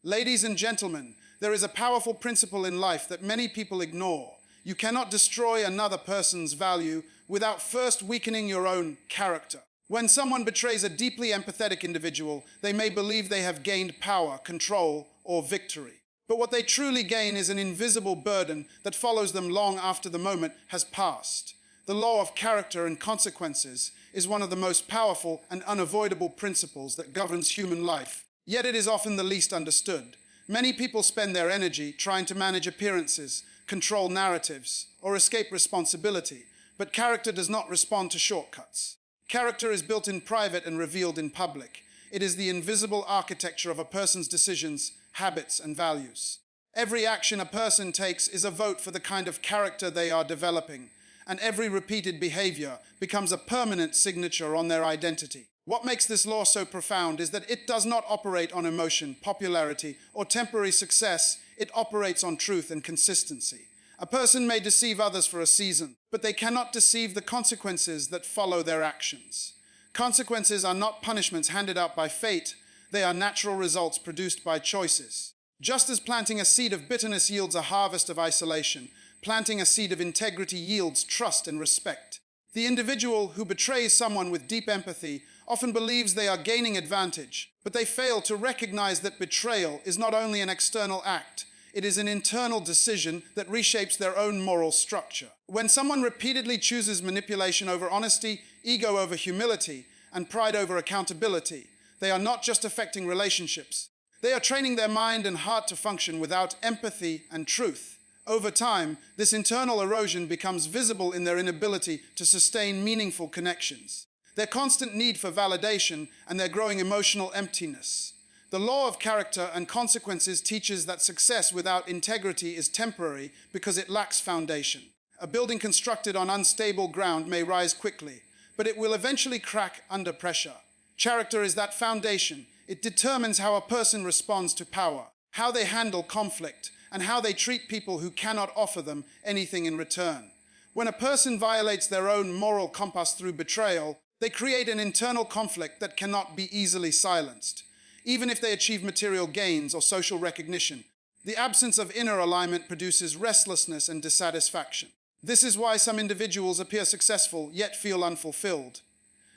Ladies and gentlemen, there is a powerful principle in life that many people ignore. You cannot destroy another person's value without first weakening your own character. When someone betrays a deeply empathetic individual, they may believe they have gained power, control, or victory. But what they truly gain is an invisible burden that follows them long after the moment has passed. The law of character and consequences is one of the most powerful and unavoidable principles that governs human life. Yet it is often the least understood. Many people spend their energy trying to manage appearances, control narratives, or escape responsibility, but character does not respond to shortcuts. Character is built in private and revealed in public. It is the invisible architecture of a person's decisions, habits, and values. Every action a person takes is a vote for the kind of character they are developing, and every repeated behavior becomes a permanent signature on their identity. What makes this law so profound is that it does not operate on emotion, popularity, or temporary success. It operates on truth and consistency. A person may deceive others for a season, but they cannot deceive the consequences that follow their actions. Consequences are not punishments handed out by fate. They are natural results produced by choices. Just as planting a seed of bitterness yields a harvest of isolation, planting a seed of integrity yields trust and respect. The individual who betrays someone with deep empathy often believes they are gaining advantage, but they fail to recognize that betrayal is not only an external act, it is an internal decision that reshapes their own moral structure. When someone repeatedly chooses manipulation over honesty, ego over humility, and pride over accountability, they are not just affecting relationships. They are training their mind and heart to function without empathy and truth. Over time, this internal erosion becomes visible in their inability to sustain meaningful connections, their constant need for validation, and their growing emotional emptiness. The law of character and consequences teaches that success without integrity is temporary because it lacks foundation. A building constructed on unstable ground may rise quickly, but it will eventually crack under pressure. Character is that foundation. It determines how a person responds to power, how they handle conflict, and how they treat people who cannot offer them anything in return. When a person violates their own moral compass through betrayal, they create an internal conflict that cannot be easily silenced. Even if they achieve material gains or social recognition, the absence of inner alignment produces restlessness and dissatisfaction. This is why some individuals appear successful yet feel unfulfilled.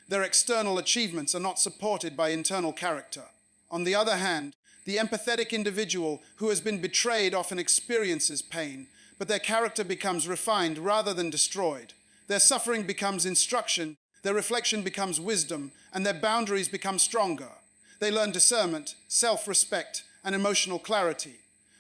Their external achievements are not supported by internal character. On the other hand, the empathetic individual who has been betrayed often experiences pain, but their character becomes refined rather than destroyed. Their suffering becomes instruction, their reflection becomes wisdom, and their boundaries become stronger. They learn discernment, self-respect, and emotional clarity.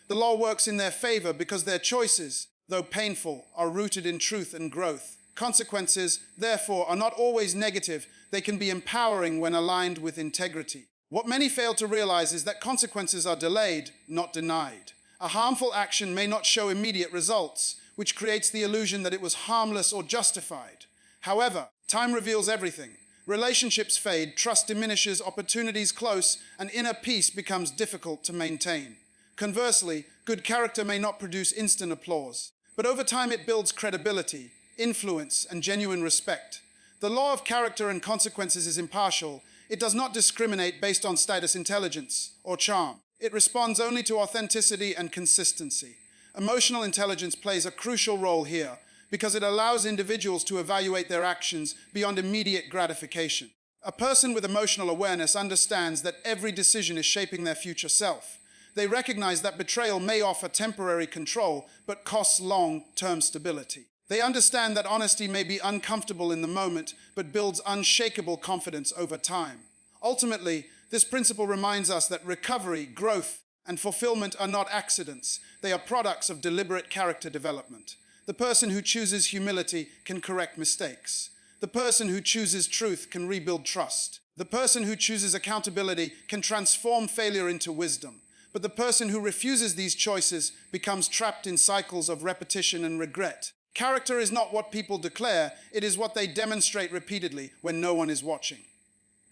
The law works in their favor because their choices, though painful, are rooted in truth and growth. Consequences, therefore, are not always negative. They can be empowering when aligned with integrity. What many fail to realize is that consequences are delayed, not denied. A harmful action may not show immediate results, which creates the illusion that it was harmless or justified. However, time reveals everything. Relationships fade, trust diminishes, opportunities close, and inner peace becomes difficult to maintain. Conversely, good character may not produce instant applause, but over time it builds credibility, influence, and genuine respect. The law of character and consequences is impartial. It does not discriminate based on status, intelligence, or charm. It responds only to authenticity and consistency. Emotional intelligence plays a crucial role here, because it allows individuals to evaluate their actions beyond immediate gratification. A person with emotional awareness understands that every decision is shaping their future self. They recognize that betrayal may offer temporary control, but costs long-term stability. They understand that honesty may be uncomfortable in the moment, but builds unshakable confidence over time. Ultimately, this principle reminds us that recovery, growth, and fulfillment are not accidents. They are products of deliberate character development. The person who chooses humility can correct mistakes. The person who chooses truth can rebuild trust. The person who chooses accountability can transform failure into wisdom. But the person who refuses these choices becomes trapped in cycles of repetition and regret. Character is not what people declare, it is what they demonstrate repeatedly when no one is watching.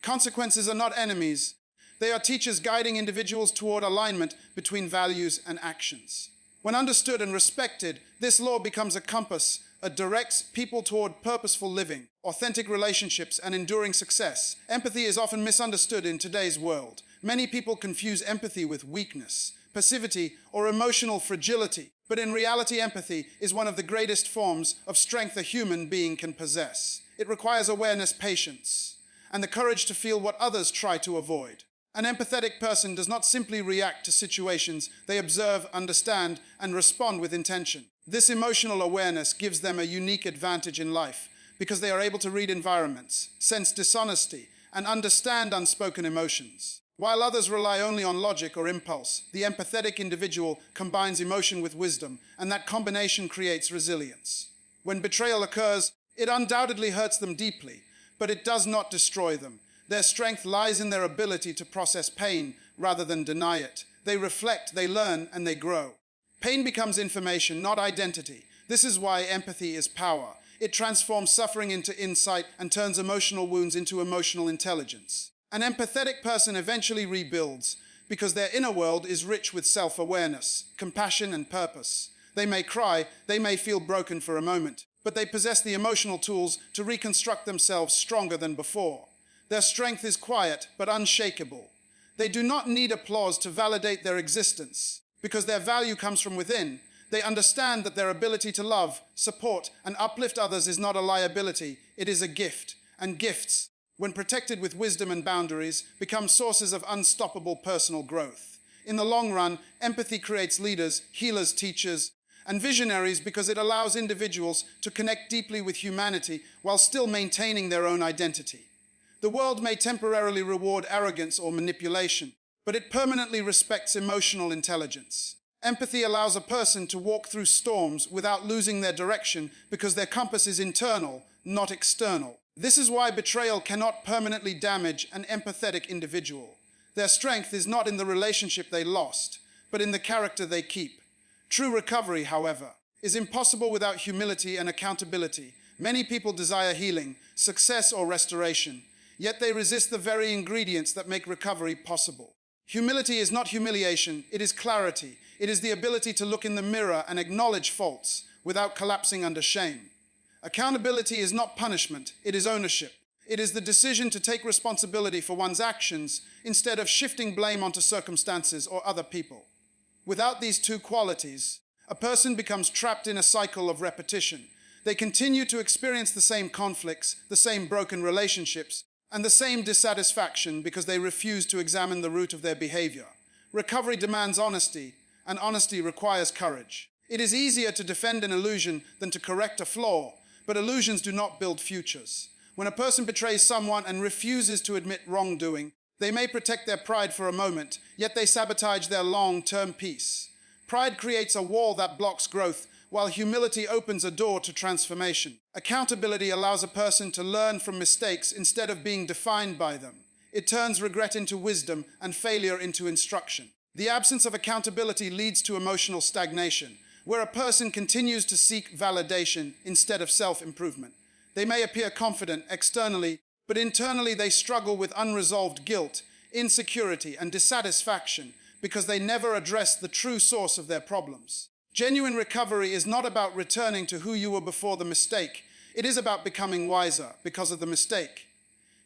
Consequences are not enemies. They are teachers guiding individuals toward alignment between values and actions. When understood and respected, this law becomes a compass. It directs people toward purposeful living, authentic relationships, and enduring success. Empathy is often misunderstood in today's world. Many people confuse empathy with weakness, passivity, or emotional fragility. But in reality, empathy is one of the greatest forms of strength a human being can possess. It requires awareness, patience, and the courage to feel what others try to avoid. An empathetic person does not simply react to situations, they observe, understand, and respond with intention. This emotional awareness gives them a unique advantage in life because they are able to read environments, sense dishonesty, and understand unspoken emotions. While others rely only on logic or impulse, the empathetic individual combines emotion with wisdom, and that combination creates resilience. When betrayal occurs, it undoubtedly hurts them deeply, but it does not destroy them. Their strength lies in their ability to process pain rather than deny it. They reflect, they learn, and they grow. Pain becomes information, not identity. This is why empathy is power. It transforms suffering into insight and turns emotional wounds into emotional intelligence. An empathetic person eventually rebuilds because their inner world is rich with self-awareness, compassion, and purpose. They may cry, they may feel broken for a moment, but they possess the emotional tools to reconstruct themselves stronger than before. Their strength is quiet but unshakable. They do not need applause to validate their existence because their value comes from within. They understand that their ability to love, support, and uplift others is not a liability, it is a gift. And gifts, when protected with wisdom and boundaries, become sources of unstoppable personal growth. In the long run, empathy creates leaders, healers, teachers, and visionaries because it allows individuals to connect deeply with humanity while still maintaining their own identity. The world may temporarily reward arrogance or manipulation, but it permanently respects emotional intelligence. Empathy allows a person to walk through storms without losing their direction because their compass is internal, not external. This is why betrayal cannot permanently damage an empathetic individual. Their strength is not in the relationship they lost, but in the character they keep. True recovery, however, is impossible without humility and accountability. Many people desire healing, success, or restoration, yet they resist the very ingredients that make recovery possible. Humility is not humiliation, it is clarity. It is the ability to look in the mirror and acknowledge faults without collapsing under shame. Accountability is not punishment, it is ownership. It is the decision to take responsibility for one's actions instead of shifting blame onto circumstances or other people. Without these two qualities, a person becomes trapped in a cycle of repetition. They continue to experience the same conflicts, the same broken relationships, and the same dissatisfaction because they refuse to examine the root of their behavior. Recovery demands honesty, and honesty requires courage. It is easier to defend an illusion than to correct a flaw, but illusions do not build futures. When a person betrays someone and refuses to admit wrongdoing, they may protect their pride for a moment, yet they sabotage their long-term peace. Pride creates a wall that blocks growth, while humility opens a door to transformation. Accountability allows a person to learn from mistakes instead of being defined by them. It turns regret into wisdom and failure into instruction. The absence of accountability leads to emotional stagnation, where a person continues to seek validation instead of self-improvement. They may appear confident externally, but internally they struggle with unresolved guilt, insecurity, and dissatisfaction because they never address the true source of their problems. Genuine recovery is not about returning to who you were before the mistake. It is about becoming wiser because of the mistake.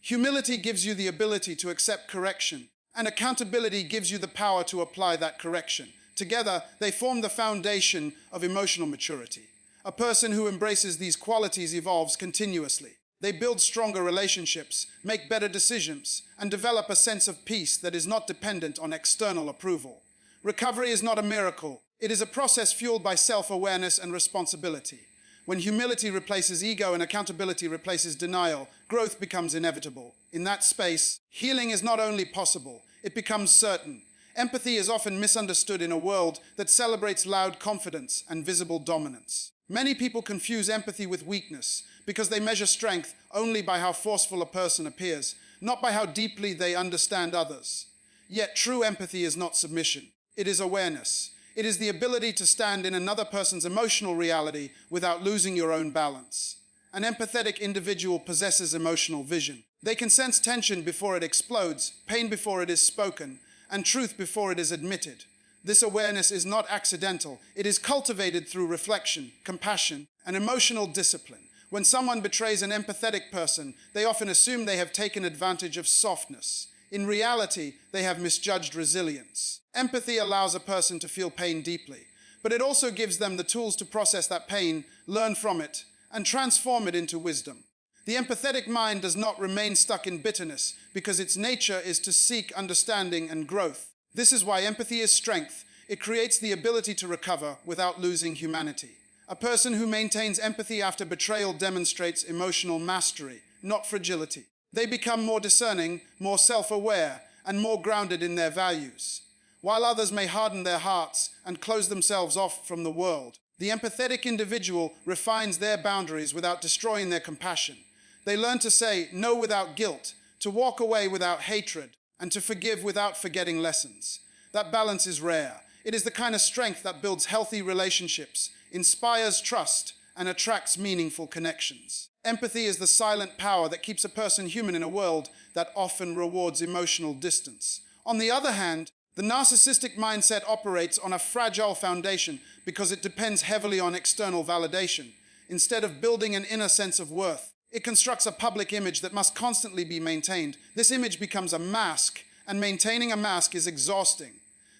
Humility gives you the ability to accept correction, and accountability gives you the power to apply that correction. Together, they form the foundation of emotional maturity. A person who embraces these qualities evolves continuously. They build stronger relationships, make better decisions, and develop a sense of peace that is not dependent on external approval. Recovery is not a miracle. It is a process fueled by self-awareness and responsibility. When humility replaces ego and accountability replaces denial, growth becomes inevitable. In that space, healing is not only possible, it becomes certain. Empathy is often misunderstood in a world that celebrates loud confidence and visible dominance. Many people confuse empathy with weakness because they measure strength only by how forceful a person appears, not by how deeply they understand others. Yet true empathy is not submission. It is awareness. It is the ability to stand in another person's emotional reality without losing your own balance. An empathetic individual possesses emotional vision. They can sense tension before it explodes, pain before it is spoken, and truth before it is admitted. This awareness is not accidental. It is cultivated through reflection, compassion, and emotional discipline. When someone betrays an empathetic person, they often assume they have taken advantage of softness. In reality, they have misjudged resilience. Empathy allows a person to feel pain deeply, but it also gives them the tools to process that pain, learn from it, and transform it into wisdom. The empathetic mind does not remain stuck in bitterness because its nature is to seek understanding and growth. This is why empathy is strength. It creates the ability to recover without losing humanity. A person who maintains empathy after betrayal demonstrates emotional mastery, not fragility. They become more discerning, more self-aware, and more grounded in their values. While others may harden their hearts and close themselves off from the world, the empathetic individual refines their boundaries without destroying their compassion. They learn to say no without guilt, to walk away without hatred, and to forgive without forgetting lessons. That balance is rare. It is the kind of strength that builds healthy relationships, inspires trust, and attracts meaningful connections. Empathy is the silent power that keeps a person human in a world that often rewards emotional distance. On the other hand, the narcissistic mindset operates on a fragile foundation because it depends heavily on external validation. Instead of building an inner sense of worth, it constructs a public image that must constantly be maintained. This image becomes a mask, and maintaining a mask is exhausting.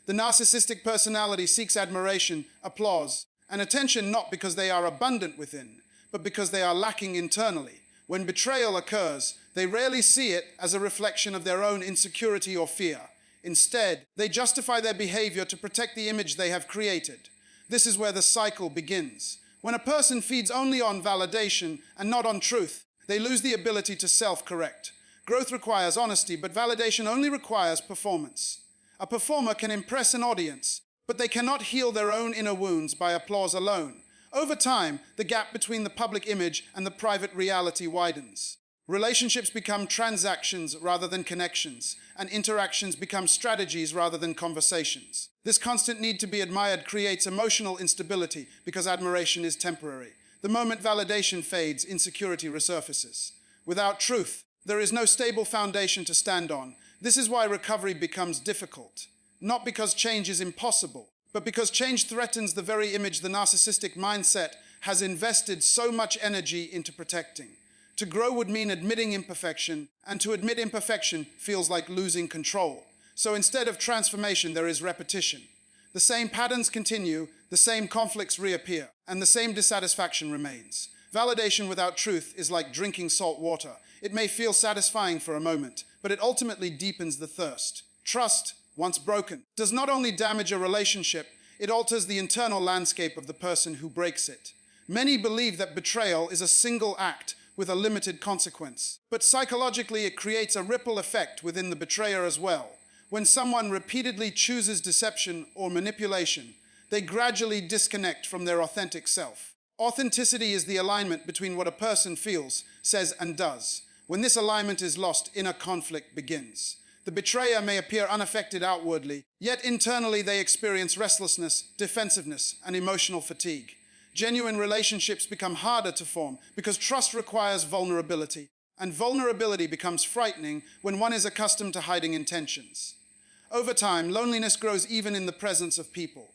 The narcissistic personality seeks admiration, applause, and attention not because they are abundant within, but because they are lacking internally. When betrayal occurs, they rarely see it as a reflection of their own insecurity or fear. Instead, they justify their behavior to protect the image they have created. This is where the cycle begins. When a person feeds only on validation and not on truth, they lose the ability to self-correct. Growth requires honesty, but validation only requires performance. A performer can impress an audience, but they cannot heal their own inner wounds by applause alone. Over time, the gap between the public image and the private reality widens. Relationships become transactions rather than connections, and interactions become strategies rather than conversations. This constant need to be admired creates emotional instability because admiration is temporary. The moment validation fades, insecurity resurfaces. Without truth, there is no stable foundation to stand on. This is why recovery becomes difficult. Not because change is impossible, but because change threatens the very image the narcissistic mindset has invested so much energy into protecting. To grow would mean admitting imperfection, and to admit imperfection feels like losing control. So instead of transformation, there is repetition. The same patterns continue, the same conflicts reappear, and the same dissatisfaction remains. Validation without truth is like drinking salt water. It may feel satisfying for a moment, but it ultimately deepens the thirst. Trust, once broken, does not only damage a relationship, it alters the internal landscape of the person who breaks it. Many believe that betrayal is a single act with a limited consequence, but psychologically it creates a ripple effect within the betrayer as well. When someone repeatedly chooses deception or manipulation, they gradually disconnect from their authentic self. Authenticity is the alignment between what a person feels, says, and does. When this alignment is lost, inner conflict begins. The betrayer may appear unaffected outwardly, yet internally they experience restlessness, defensiveness, and emotional fatigue. Genuine relationships become harder to form because trust requires vulnerability, and vulnerability becomes frightening when one is accustomed to hiding intentions. Over time, loneliness grows even in the presence of people.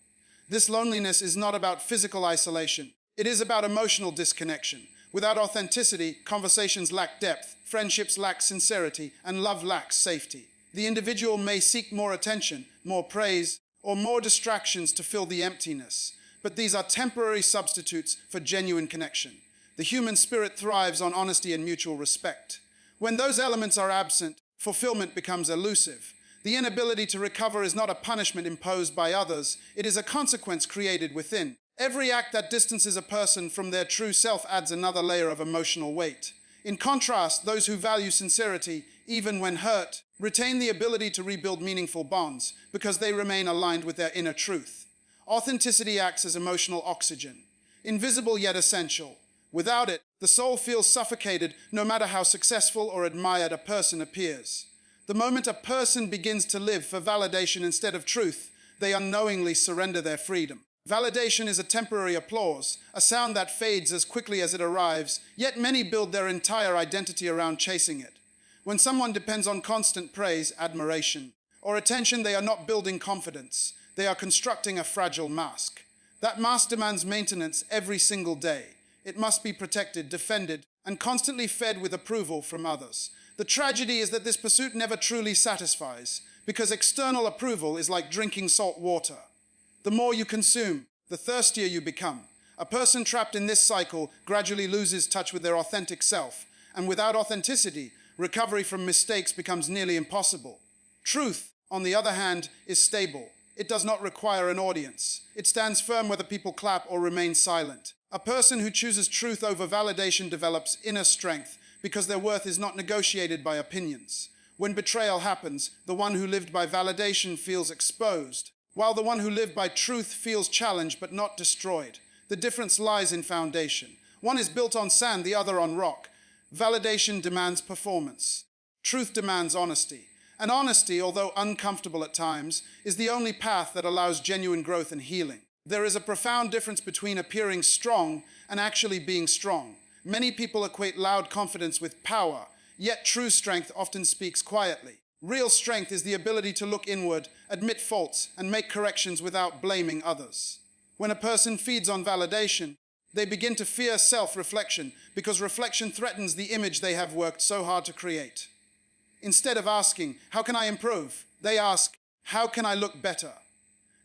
This loneliness is not about physical isolation. It is about emotional disconnection. Without authenticity, conversations lack depth, friendships lack sincerity, and love lacks safety. The individual may seek more attention, more praise, or more distractions to fill the emptiness. But these are temporary substitutes for genuine connection. The human spirit thrives on honesty and mutual respect. When those elements are absent, fulfillment becomes elusive. The inability to recover is not a punishment imposed by others, it is a consequence created within. Every act that distances a person from their true self adds another layer of emotional weight. In contrast, those who value sincerity, even when hurt, retain the ability to rebuild meaningful bonds because they remain aligned with their inner truth. Authenticity acts as emotional oxygen, invisible yet essential. Without it, the soul feels suffocated no matter how successful or admired a person appears. The moment a person begins to live for validation instead of truth, they unknowingly surrender their freedom. Validation is a temporary applause, a sound that fades as quickly as it arrives, yet many build their entire identity around chasing it. When someone depends on constant praise, admiration, or attention, they are not building confidence. They are constructing a fragile mask. That mask demands maintenance every single day. It must be protected, defended, and constantly fed with approval from others. The tragedy is that this pursuit never truly satisfies, because external approval is like drinking salt water. The more you consume, the thirstier you become. A person trapped in this cycle gradually loses touch with their authentic self, and without authenticity, recovery from mistakes becomes nearly impossible. Truth, on the other hand, is stable. It does not require an audience. It stands firm whether people clap or remain silent. A person who chooses truth over validation develops inner strength because their worth is not negotiated by opinions. When betrayal happens, the one who lived by validation feels exposed, while the one who lived by truth feels challenged but not destroyed. The difference lies in foundation. One is built on sand, the other on rock. Validation demands performance. Truth demands honesty. And honesty, although uncomfortable at times, is the only path that allows genuine growth and healing. There is a profound difference between appearing strong and actually being strong. Many people equate loud confidence with power, yet true strength often speaks quietly. Real strength is the ability to look inward, admit faults, and make corrections without blaming others. When a person feeds on validation, they begin to fear self-reflection because reflection threatens the image they have worked so hard to create. Instead of asking, "How can I improve?" they ask, "How can I look better?"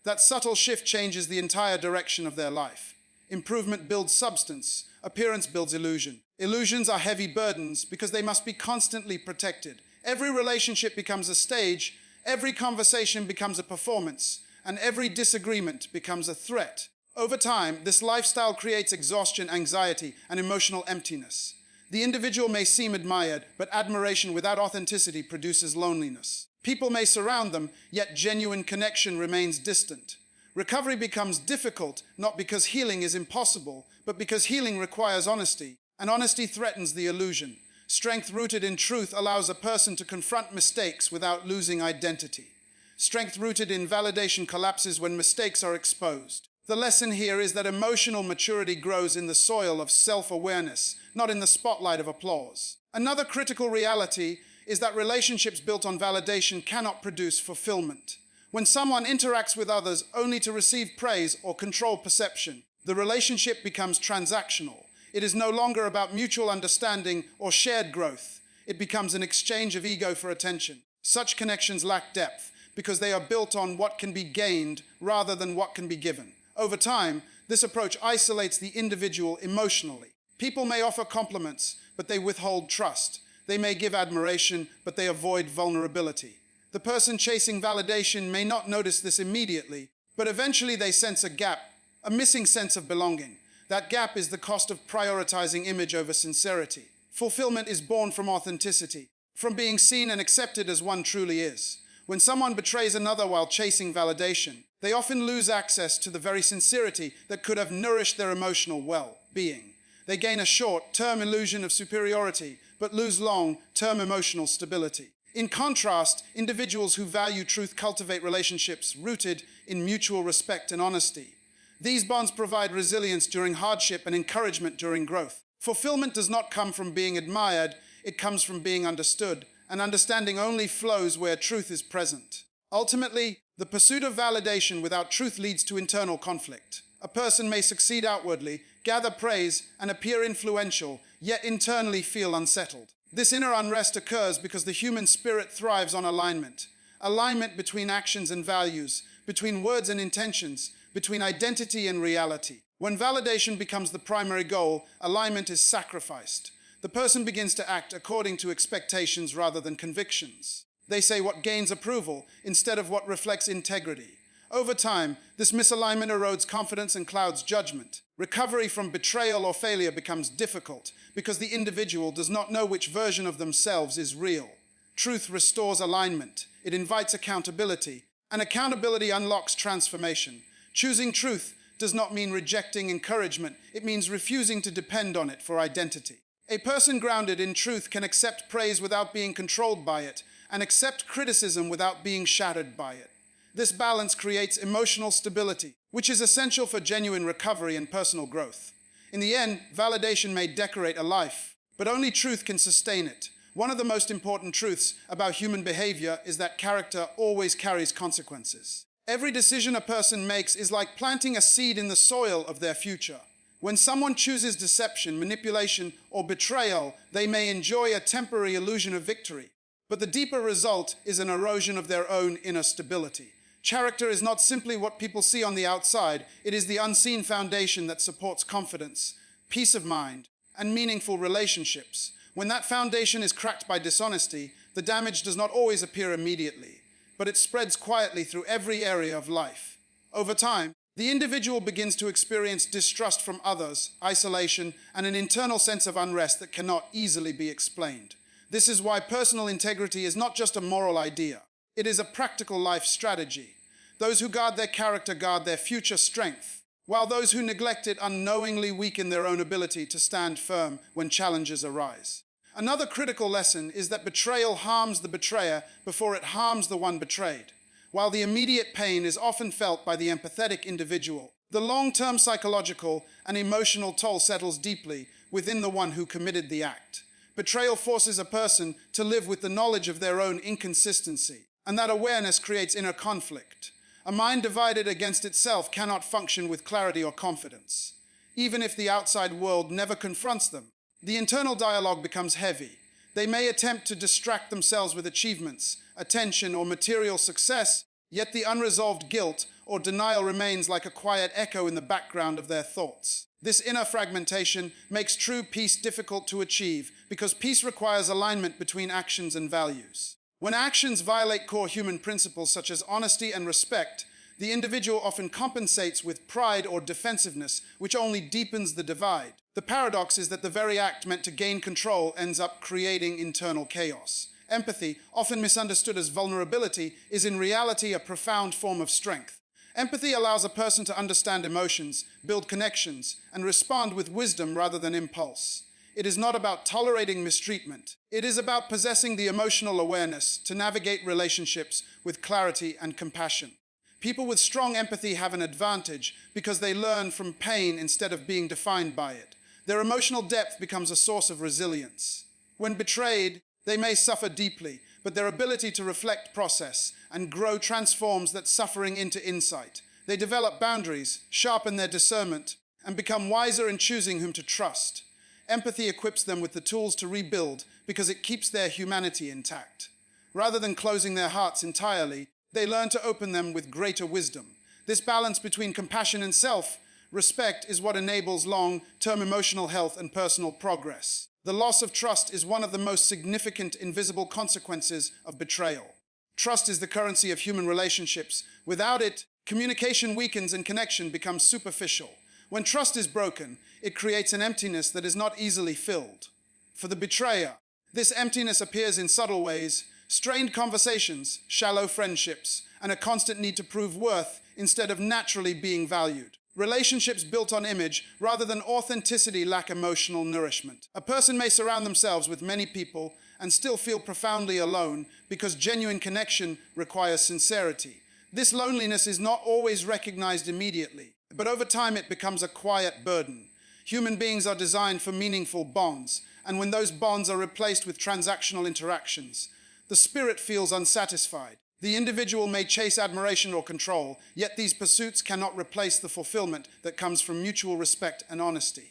That subtle shift changes the entire direction of their life. Improvement builds substance. Appearance builds illusion. Illusions are heavy burdens because they must be constantly protected. Every relationship becomes a stage, every conversation becomes a performance, and every disagreement becomes a threat. Over time, this lifestyle creates exhaustion, anxiety, and emotional emptiness. The individual may seem admired, but admiration without authenticity produces loneliness. People may surround them, yet genuine connection remains distant. Recovery becomes difficult, not because healing is impossible, but because healing requires honesty, and honesty threatens the illusion. Strength rooted in truth allows a person to confront mistakes without losing identity. Strength rooted in validation collapses when mistakes are exposed. The lesson here is that emotional maturity grows in the soil of self-awareness, not in the spotlight of applause. Another critical reality is that relationships built on validation cannot produce fulfillment. When someone interacts with others only to receive praise or control perception, the relationship becomes transactional. It is no longer about mutual understanding or shared growth. It becomes an exchange of ego for attention. Such connections lack depth because they are built on what can be gained rather than what can be given. Over time, this approach isolates the individual emotionally. People may offer compliments, but they withhold trust. They may give admiration, but they avoid vulnerability. The person chasing validation may not notice this immediately, but eventually they sense a gap, a missing sense of belonging. That gap is the cost of prioritizing image over sincerity. Fulfillment is born from authenticity, from being seen and accepted as one truly is. When someone betrays another while chasing validation, they often lose access to the very sincerity that could have nourished their emotional well-being. They gain a short-term illusion of superiority, but lose long-term emotional stability. In contrast, individuals who value truth cultivate relationships rooted in mutual respect and honesty. These bonds provide resilience during hardship and encouragement during growth. Fulfillment does not come from being admired, it comes from being understood, and understanding only flows where truth is present. Ultimately, the pursuit of validation without truth leads to internal conflict. A person may succeed outwardly, gather praise, and appear influential, yet internally feel unsettled. This inner unrest occurs because the human spirit thrives on alignment. Alignment between actions and values, between words and intentions, between identity and reality. When validation becomes the primary goal, alignment is sacrificed. The person begins to act according to expectations rather than convictions. They say what gains approval instead of what reflects integrity. Over time, this misalignment erodes confidence and clouds judgment. Recovery from betrayal or failure becomes difficult because the individual does not know which version of themselves is real. Truth restores alignment. It invites accountability, and accountability unlocks transformation. Choosing truth does not mean rejecting encouragement. It means refusing to depend on it for identity. A person grounded in truth can accept praise without being controlled by it, and accept criticism without being shattered by it. This balance creates emotional stability, which is essential for genuine recovery and personal growth. In the end, validation may decorate a life, but only truth can sustain it. One of the most important truths about human behavior is that character always carries consequences. Every decision a person makes is like planting a seed in the soil of their future. When someone chooses deception, manipulation, or betrayal, they may enjoy a temporary illusion of victory. But the deeper result is an erosion of their own inner stability. Character is not simply what people see on the outside, it is the unseen foundation that supports confidence, peace of mind, and meaningful relationships. When that foundation is cracked by dishonesty, the damage does not always appear immediately, but it spreads quietly through every area of life. Over time, the individual begins to experience distrust from others, isolation, and an internal sense of unrest that cannot easily be explained. This is why personal integrity is not just a moral idea. It is a practical life strategy. Those who guard their character guard their future strength, while those who neglect it unknowingly weaken their own ability to stand firm when challenges arise. Another critical lesson is that betrayal harms the betrayer before it harms the one betrayed. While the immediate pain is often felt by the empathetic individual, the long-term psychological and emotional toll settles deeply within the one who committed the act. Betrayal forces a person to live with the knowledge of their own inconsistency, and that awareness creates inner conflict. A mind divided against itself cannot function with clarity or confidence. Even if the outside world never confronts them, the internal dialogue becomes heavy. They may attempt to distract themselves with achievements, attention, or material success, yet the unresolved guilt or denial remains like a quiet echo in the background of their thoughts. This inner fragmentation makes true peace difficult to achieve because peace requires alignment between actions and values. When actions violate core human principles such as honesty and respect, the individual often compensates with pride or defensiveness, which only deepens the divide. The paradox is that the very act meant to gain control ends up creating internal chaos. Empathy, often misunderstood as vulnerability, is in reality a profound form of strength. Empathy allows a person to understand emotions, build connections, and respond with wisdom rather than impulse. It is not about tolerating mistreatment. It is about possessing the emotional awareness to navigate relationships with clarity and compassion. People with strong empathy have an advantage because they learn from pain instead of being defined by it. Their emotional depth becomes a source of resilience. When betrayed, they may suffer deeply, but their ability to reflect, process, and grow transforms that suffering into insight. They develop boundaries, sharpen their discernment, and become wiser in choosing whom to trust. Empathy equips them with the tools to rebuild because it keeps their humanity intact. Rather than closing their hearts entirely, they learn to open them with greater wisdom. This balance between compassion and self-respect is what enables long-term emotional health and personal progress. The loss of trust is one of the most significant invisible consequences of betrayal. Trust is the currency of human relationships. Without it, communication weakens and connection becomes superficial. When trust is broken, it creates an emptiness that is not easily filled. For the betrayer, this emptiness appears in subtle ways: strained conversations, shallow friendships, and a constant need to prove worth instead of naturally being valued. Relationships built on image rather than authenticity lack emotional nourishment. A person may surround themselves with many people and still feel profoundly alone because genuine connection requires sincerity. This loneliness is not always recognized immediately, but over time it becomes a quiet burden. Human beings are designed for meaningful bonds, and when those bonds are replaced with transactional interactions, the spirit feels unsatisfied. The individual may chase admiration or control, yet these pursuits cannot replace the fulfillment that comes from mutual respect and honesty.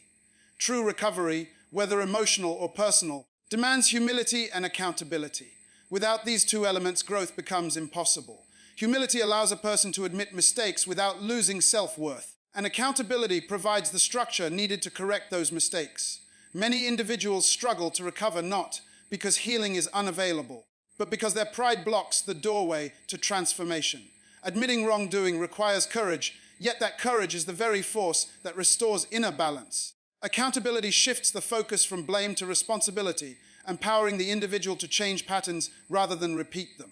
True recovery, whether emotional or personal, demands humility and accountability. Without these two elements, growth becomes impossible. Humility allows a person to admit mistakes without losing self-worth, and accountability provides the structure needed to correct those mistakes. Many individuals struggle to recover not because healing is unavailable, but because their pride blocks the doorway to transformation. Admitting wrongdoing requires courage, yet that courage is the very force that restores inner balance. Accountability shifts the focus from blame to responsibility, empowering the individual to change patterns rather than repeat them.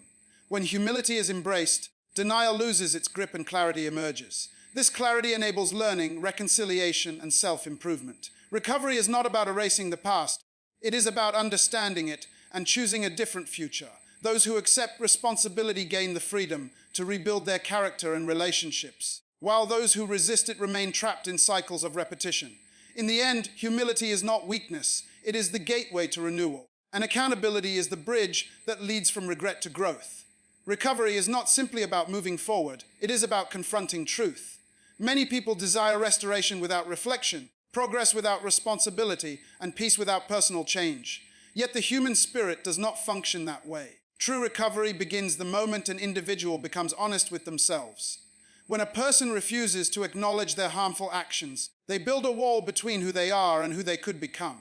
When humility is embraced, denial loses its grip and clarity emerges. This clarity enables learning, reconciliation, and self-improvement. Recovery is not about erasing the past. It is about understanding it and choosing a different future. Those who accept responsibility gain the freedom to rebuild their character and relationships, while those who resist it remain trapped in cycles of repetition. In the end, humility is not weakness. It is the gateway to renewal, and accountability is the bridge that leads from regret to growth. Recovery is not simply about moving forward. It is about confronting truth. Many people desire restoration without reflection, progress without responsibility, and peace without personal change. Yet the human spirit does not function that way. True recovery begins the moment an individual becomes honest with themselves. When a person refuses to acknowledge their harmful actions, they build a wall between who they are and who they could become.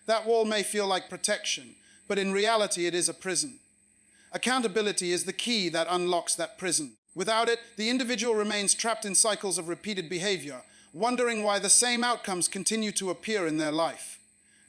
That wall may feel like protection, but in reality it is a prison. Accountability is the key that unlocks that prison. Without it, the individual remains trapped in cycles of repeated behavior, wondering why the same outcomes continue to appear in their life.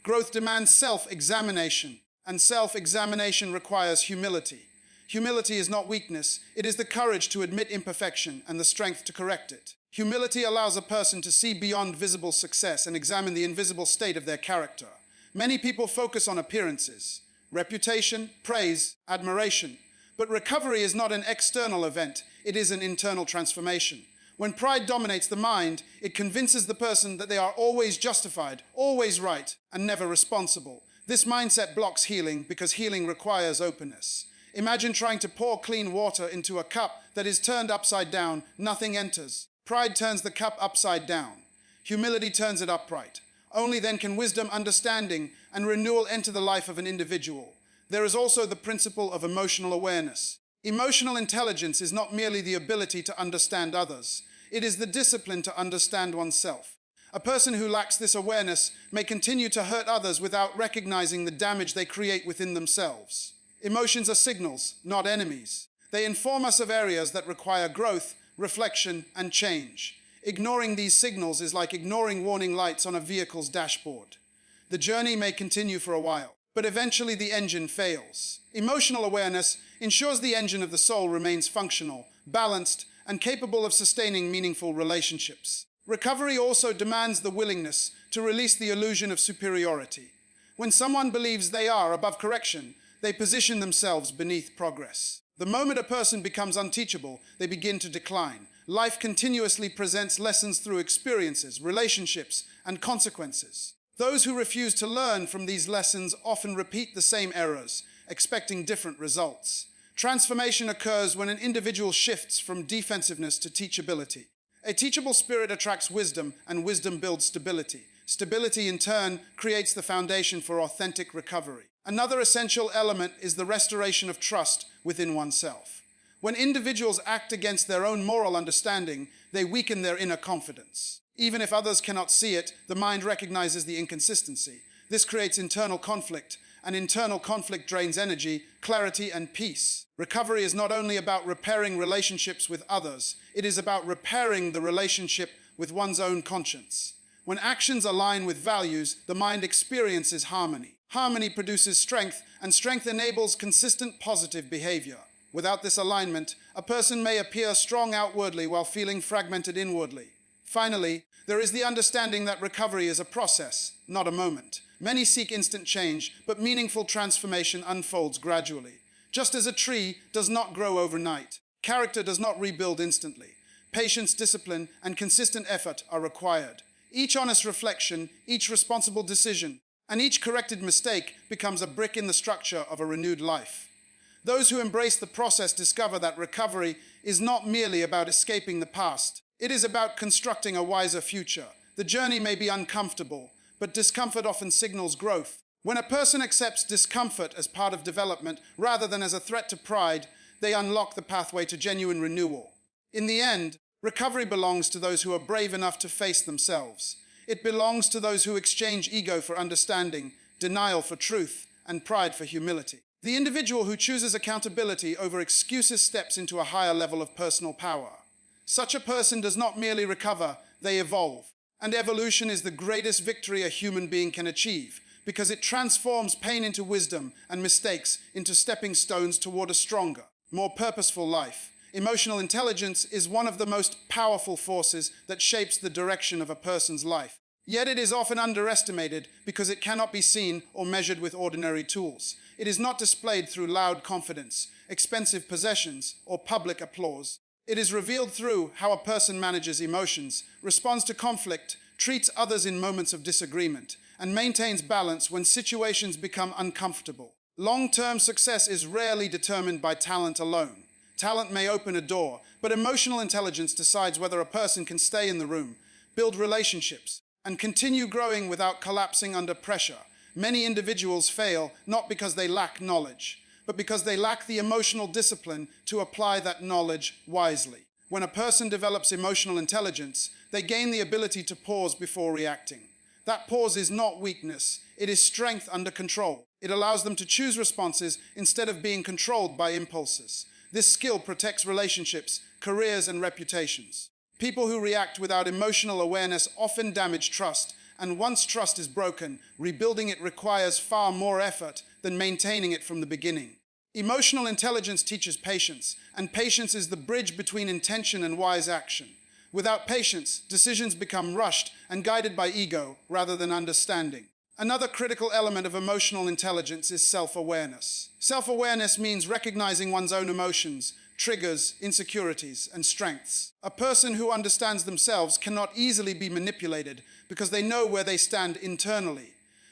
Growth demands self-examination, and self-examination requires humility. Humility is not weakness, it is the courage to admit imperfection and the strength to correct it. Humility allows a person to see beyond visible success and examine the invisible state of their character. Many people focus on appearances, reputation, praise, admiration. But recovery is not an external event, it is an internal transformation. When pride dominates the mind, it convinces the person that they are always justified, always right, and never responsible. This mindset blocks healing because healing requires openness. Imagine trying to pour clean water into a cup that is turned upside down, nothing enters. Pride turns the cup upside down. Humility turns it upright. Only then can wisdom, understanding, and renewal enter the life of an individual. There is also the principle of emotional awareness. Emotional intelligence is not merely the ability to understand others. It is the discipline to understand oneself. A person who lacks this awareness may continue to hurt others without recognizing the damage they create within themselves. Emotions are signals, not enemies. They inform us of areas that require growth, reflection, and change. Ignoring these signals is like ignoring warning lights on a vehicle's dashboard. The journey may continue for a while, but eventually the engine fails. Emotional awareness ensures the engine of the soul remains functional, balanced, and capable of sustaining meaningful relationships. Recovery also demands the willingness to release the illusion of superiority. When someone believes they are above correction, they position themselves beneath progress. The moment a person becomes unteachable, they begin to decline. Life continuously presents lessons through experiences, relationships, and consequences. Those who refuse to learn from these lessons often repeat the same errors, expecting different results. Transformation occurs when an individual shifts from defensiveness to teachability. A teachable spirit attracts wisdom, and wisdom builds stability. Stability, in turn, creates the foundation for authentic recovery. Another essential element is the restoration of trust within oneself. When individuals act against their own moral understanding, they weaken their inner confidence. Even if others cannot see it, the mind recognizes the inconsistency. This creates internal conflict, and internal conflict drains energy, clarity, and peace. Recovery is not only about repairing relationships with others, it is about repairing the relationship with one's own conscience. When actions align with values, the mind experiences harmony. Harmony produces strength, and strength enables consistent positive behavior. Without this alignment, a person may appear strong outwardly while feeling fragmented inwardly. Finally, there is the understanding that recovery is a process, not a moment. Many seek instant change, but meaningful transformation unfolds gradually. Just as a tree does not grow overnight, character does not rebuild instantly. Patience, discipline, and consistent effort are required. Each honest reflection, each responsible decision, and each corrected mistake becomes a brick in the structure of a renewed life. Those who embrace the process discover that recovery is not merely about escaping the past. It is about constructing a wiser future. The journey may be uncomfortable, but discomfort often signals growth. When a person accepts discomfort as part of development rather than as a threat to pride, they unlock the pathway to genuine renewal. In the end, recovery belongs to those who are brave enough to face themselves. It belongs to those who exchange ego for understanding, denial for truth, and pride for humility. The individual who chooses accountability over excuses steps into a higher level of personal power. Such a person does not merely recover, they evolve. And evolution is the greatest victory a human being can achieve, because it transforms pain into wisdom and mistakes into stepping stones toward a stronger, more purposeful life. Emotional intelligence is one of the most powerful forces that shapes the direction of a person's life. Yet it is often underestimated because it cannot be seen or measured with ordinary tools. It is not displayed through loud confidence, expensive possessions, or public applause. It is revealed through how a person manages emotions, responds to conflict, treats others in moments of disagreement, and maintains balance when situations become uncomfortable. Long-term success is rarely determined by talent alone. Talent may open a door, but emotional intelligence decides whether a person can stay in the room, build relationships, and continue growing without collapsing under pressure. Many individuals fail not because they lack knowledge, but because they lack the emotional discipline to apply that knowledge wisely. When a person develops emotional intelligence, they gain the ability to pause before reacting. That pause is not weakness, it is strength under control. It allows them to choose responses instead of being controlled by impulses. This skill protects relationships, careers, and reputations. People who react without emotional awareness often damage trust, and once trust is broken, rebuilding it requires far more effort than maintaining it from the beginning. Emotional intelligence teaches patience, and patience is the bridge between intention and wise action. Without patience, decisions become rushed and guided by ego rather than understanding. Another critical element of emotional intelligence is self-awareness. Self-awareness means recognizing one's own emotions, triggers, insecurities, and strengths. A person who understands themselves cannot easily be manipulated because they know where they stand internally.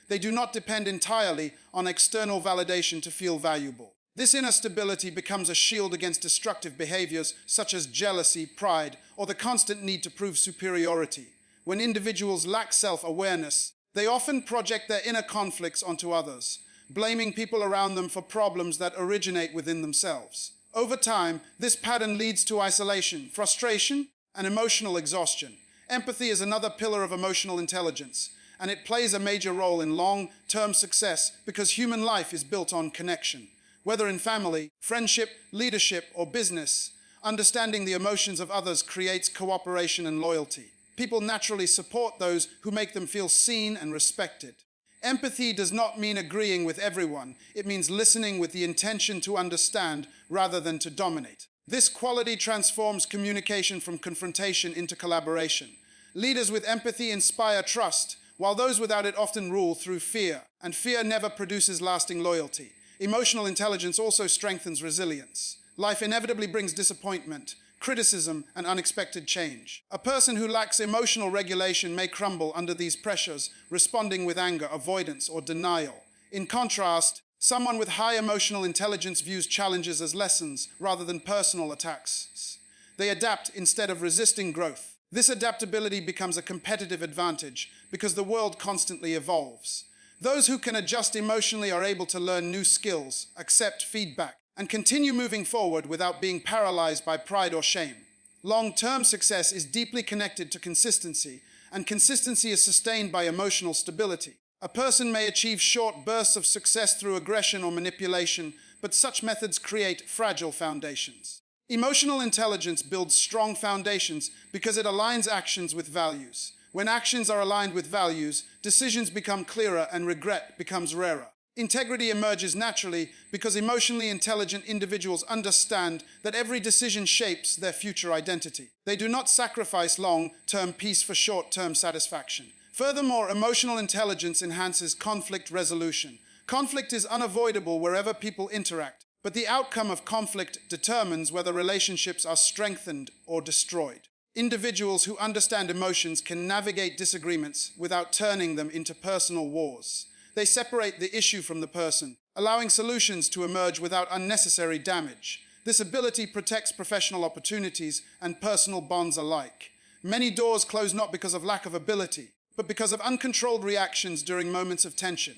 They do not depend entirely on external validation to feel valuable. This inner stability becomes a shield against destructive behaviors such as jealousy, pride, or the constant need to prove superiority. When individuals lack self-awareness, they often project their inner conflicts onto others, blaming people around them for problems that originate within themselves. Over time, this pattern leads to isolation, frustration, and emotional exhaustion. Empathy is another pillar of emotional intelligence, and it plays a major role in long-term success because human life is built on connection. Whether in family, friendship, leadership, or business, understanding the emotions of others creates cooperation and loyalty. People naturally support those who make them feel seen and respected. Empathy does not mean agreeing with everyone. It means listening with the intention to understand rather than to dominate. This quality transforms communication from confrontation into collaboration. Leaders with empathy inspire trust, while those without it often rule through fear, and fear never produces lasting loyalty. Emotional intelligence also strengthens resilience. Life inevitably brings disappointment, criticism, and unexpected change. A person who lacks emotional regulation may crumble under these pressures, responding with anger, avoidance, or denial. In contrast, someone with high emotional intelligence views challenges as lessons rather than personal attacks. They adapt instead of resisting growth. This adaptability becomes a competitive advantage because the world constantly evolves. Those who can adjust emotionally are able to learn new skills, accept feedback, and continue moving forward without being paralyzed by pride or shame. Long-term success is deeply connected to consistency, and consistency is sustained by emotional stability. A person may achieve short bursts of success through aggression or manipulation, but such methods create fragile foundations. Emotional intelligence builds strong foundations because it aligns actions with values. When actions are aligned with values, decisions become clearer and regret becomes rarer. Integrity emerges naturally because emotionally intelligent individuals understand that every decision shapes their future identity. They do not sacrifice long-term peace for short-term satisfaction. Furthermore, emotional intelligence enhances conflict resolution. Conflict is unavoidable wherever people interact, but the outcome of conflict determines whether relationships are strengthened or destroyed. Individuals who understand emotions can navigate disagreements without turning them into personal wars. They separate the issue from the person, allowing solutions to emerge without unnecessary damage. This ability protects professional opportunities and personal bonds alike. Many doors close not because of lack of ability, but because of uncontrolled reactions during moments of tension.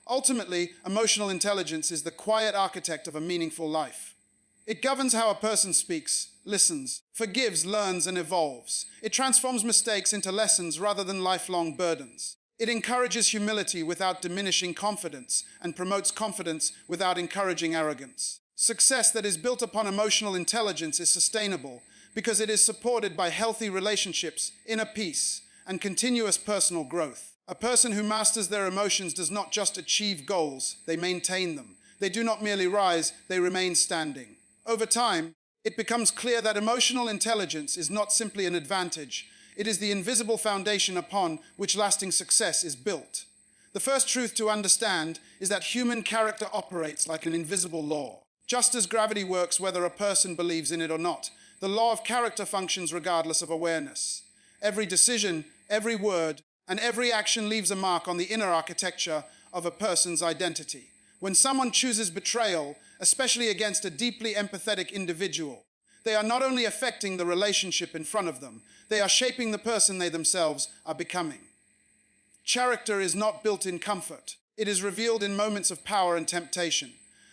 Ultimately, emotional intelligence is the quiet architect of a meaningful life. It governs how a person speaks, listens, forgives, learns, and evolves. It transforms mistakes into lessons rather than lifelong burdens. It encourages humility without diminishing confidence and promotes confidence without encouraging arrogance. Success that is built upon emotional intelligence is sustainable because it is supported by healthy relationships, inner peace, and continuous personal growth. A person who masters their emotions does not just achieve goals, they maintain them. They do not merely rise, they remain standing. Over time, it becomes clear that emotional intelligence is not simply an advantage. It is the invisible foundation upon which lasting success is built. The first truth to understand is that human character operates like an invisible law. Just as gravity works whether a person believes in it or not, the law of character functions regardless of awareness. Every decision, every word, and every action leaves a mark on the inner architecture of a person's identity. When someone chooses betrayal, especially against a deeply empathetic individual, they are not only affecting the relationship in front of them, they are shaping the person they themselves are becoming. Character is not built in comfort. It is revealed in moments of power and temptation.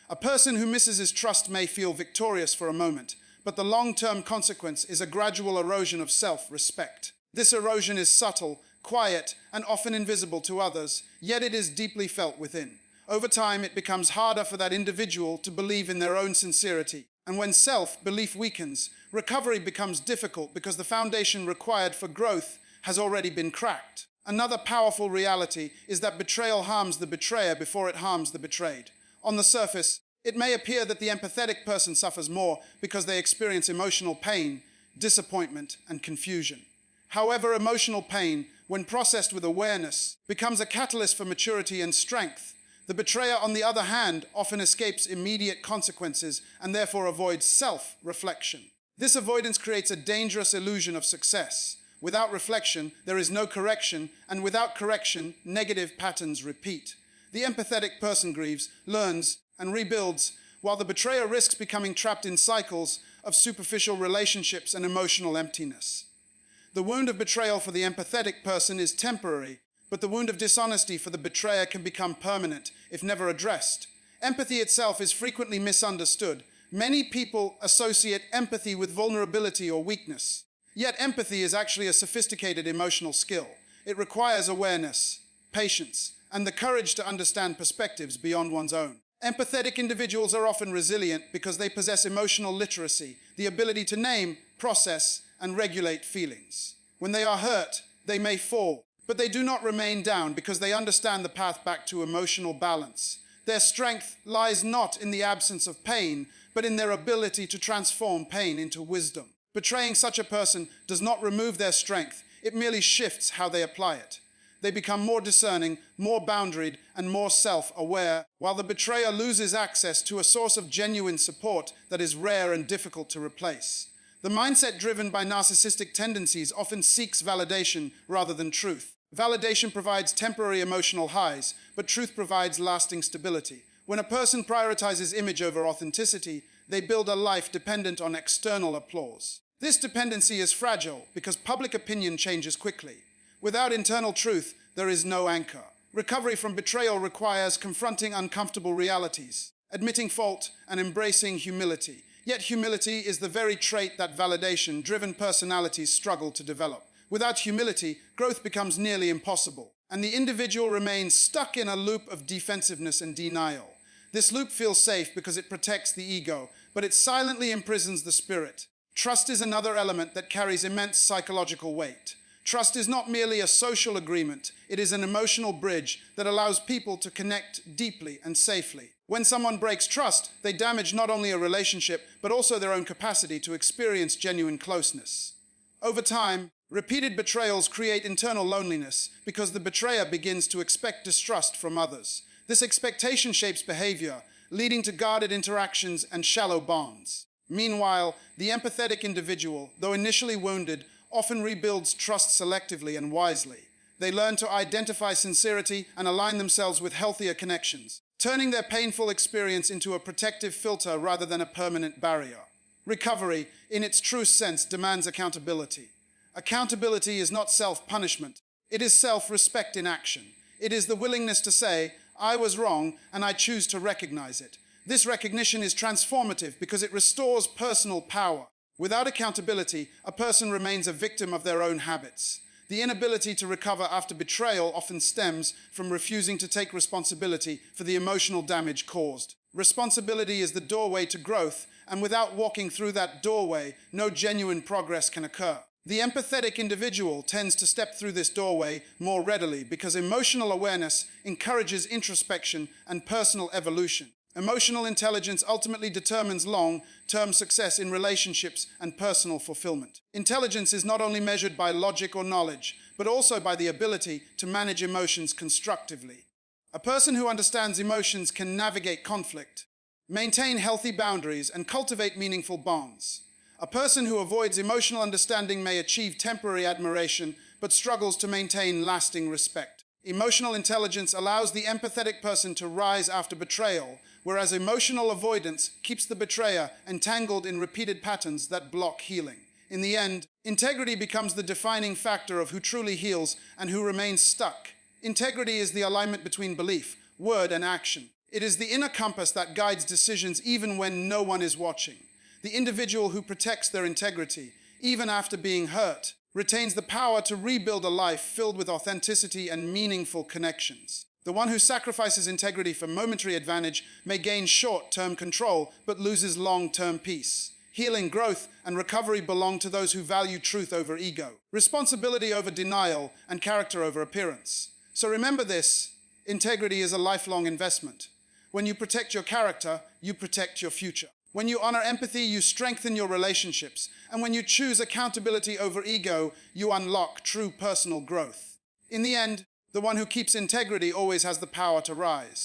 A person who misses his trust may feel victorious for a moment, but the long-term consequence is a gradual erosion of self-respect. This erosion is subtle, quiet, and often invisible to others, yet it is deeply felt within. Over time, it becomes harder for that individual to believe in their own sincerity. And when self-belief weakens, recovery becomes difficult because the foundation required for growth has already been cracked. Another powerful reality is that betrayal harms the betrayer before it harms the betrayed. On the surface, it may appear that the empathetic person suffers more because they experience emotional pain, disappointment, and confusion. However, emotional pain, when processed with awareness, becomes a catalyst for maturity and strength. The betrayer, on the other hand, often escapes immediate consequences and therefore avoids self-reflection. This avoidance creates a dangerous illusion of success. Without reflection, there is no correction, and without correction, negative patterns repeat. The empathetic person grieves, learns, and rebuilds, while the betrayer risks becoming trapped in cycles of superficial relationships and emotional emptiness. The wound of betrayal for the empathetic person is temporary, but the wound of dishonesty for the betrayer can become permanent if never addressed. Empathy itself is frequently misunderstood. Many people associate empathy with vulnerability or weakness. Yet empathy is actually a sophisticated emotional skill. It requires awareness, patience, and the courage to understand perspectives beyond one's own. Empathetic individuals are often resilient because they possess emotional literacy, the ability to name, process, and regulate feelings. When they are hurt, they may fall, but they do not remain down because they understand the path back to emotional balance. Their strength lies not in the absence of pain, but in their ability to transform pain into wisdom. Betraying such a person does not remove their strength, it merely shifts how they apply it. They become more discerning, more boundaried, and more self-aware, while the betrayer loses access to a source of genuine support that is rare and difficult to replace. The mindset driven by narcissistic tendencies often seeks validation rather than truth. Validation provides temporary emotional highs, but truth provides lasting stability. When a person prioritizes image over authenticity, they build a life dependent on external applause. This dependency is fragile because public opinion changes quickly. Without internal truth, there is no anchor. Recovery from betrayal requires confronting uncomfortable realities, admitting fault, and embracing humility. Yet humility is the very trait that validation-driven personalities struggle to develop. Without humility, growth becomes nearly impossible, and the individual remains stuck in a loop of defensiveness and denial. This loop feels safe because it protects the ego, but it silently imprisons the spirit. Trust is another element that carries immense psychological weight. Trust is not merely a social agreement, it is an emotional bridge that allows people to connect deeply and safely. When someone breaks trust, they damage not only a relationship, but also their own capacity to experience genuine closeness. Over time, repeated betrayals create internal loneliness because the betrayer begins to expect distrust from others. This expectation shapes behavior, leading to guarded interactions and shallow bonds. Meanwhile, the empathetic individual, though initially wounded, often rebuilds trust selectively and wisely. They learn to identify sincerity and align themselves with healthier connections, turning their painful experience into a protective filter rather than a permanent barrier. Recovery, in its true sense, demands accountability. Accountability is not self-punishment. It is self-respect in action. It is the willingness to say, I was wrong, and I choose to recognize it. This recognition is transformative because it restores personal power. Without accountability, a person remains a victim of their own habits. The inability to recover after betrayal often stems from refusing to take responsibility for the emotional damage caused. Responsibility is the doorway to growth, and without walking through that doorway, no genuine progress can occur. The empathetic individual tends to step through this doorway more readily because emotional awareness encourages introspection and personal evolution. Emotional intelligence ultimately determines long-term success in relationships and personal fulfillment. Intelligence is not only measured by logic or knowledge, but also by the ability to manage emotions constructively. A person who understands emotions can navigate conflict, maintain healthy boundaries, and cultivate meaningful bonds. A person who avoids emotional understanding may achieve temporary admiration, but struggles to maintain lasting respect. Emotional intelligence allows the empathetic person to rise after betrayal, whereas emotional avoidance keeps the betrayer entangled in repeated patterns that block healing. In the end, integrity becomes the defining factor of who truly heals and who remains stuck Integrity is the alignment between belief, word, and action. It is the inner compass that guides decisions even when no one is watching. The individual who protects their integrity, even after being hurt, retains the power to rebuild a life filled with authenticity and meaningful connections. The one who sacrifices integrity for momentary advantage may gain short-term control, but loses long-term peace. Healing, growth, and recovery belong to those who value truth over ego, responsibility over denial, and character over appearance. So remember this: integrity is a lifelong investment. When you protect your character, you protect your future. When you honor empathy, you strengthen your relationships. And when you choose accountability over ego, you unlock true personal growth. In the end, the one who keeps integrity always has the power to rise.